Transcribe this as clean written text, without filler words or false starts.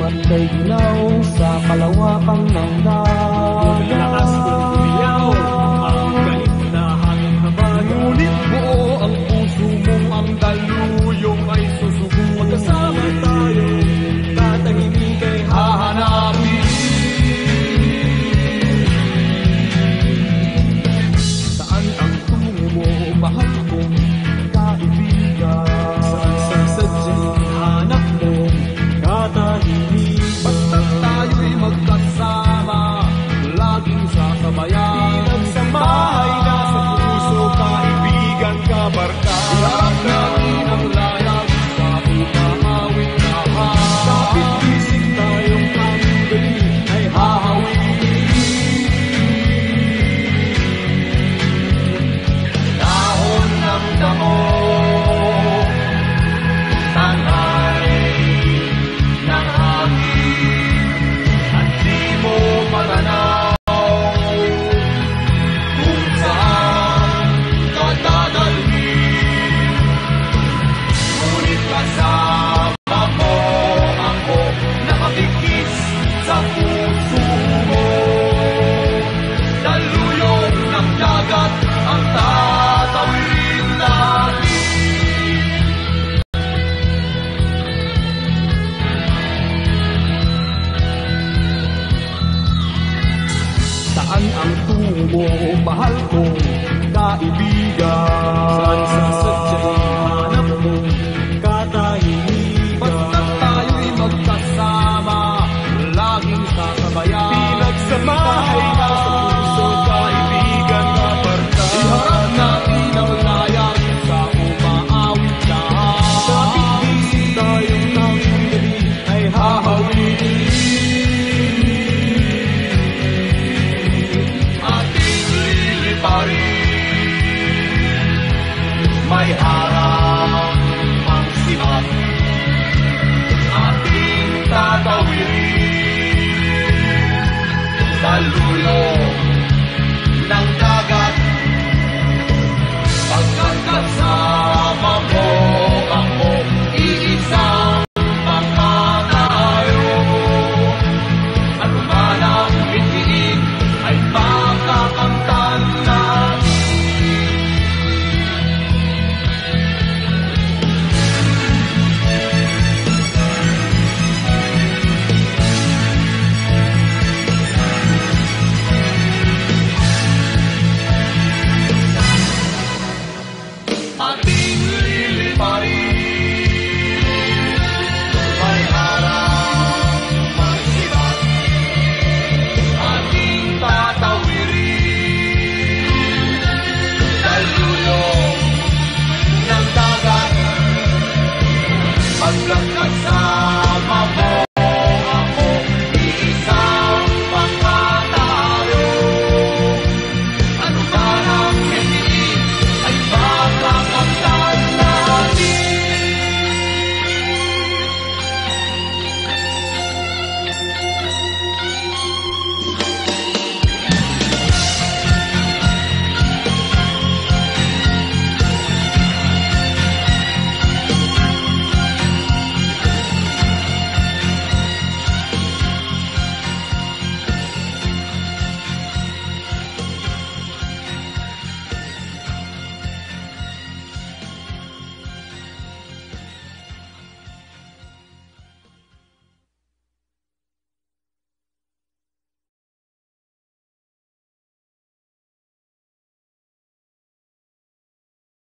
Matay ginaw sa kalawakan ng dagat. Lakas kong umiyaw ang galit na hangin na bayan. Ngunit buo ang puso mong ang daluyong ay susubukan. Magkasama tayo, tatahimik ay Hahanapin. Saan ang tungo mo, mahal kong kaibigan? Sa sadyang hanap mo, katahimikan. Basta't tayo'y magkasama, laging sasabayan. Pinagsamahay na sa puso, kaibigan, kabarkada. Iharap natin ang layag sa umahawit na hangin. Kapit isip tayong aming galing ay hahawin. Dahon ng damo, tanay ng hangin, at di mo matanaw kung saan ka dadalhin. Ngunit kasama mo ako, nakapikit sa puso mo. Daluyong ng dagat ang tatawid natin. Saan ang tungo mo, mahal kong kaibigan? Sa sadyang hanap mo, katahimikan. Basta't tayo'y magkasama,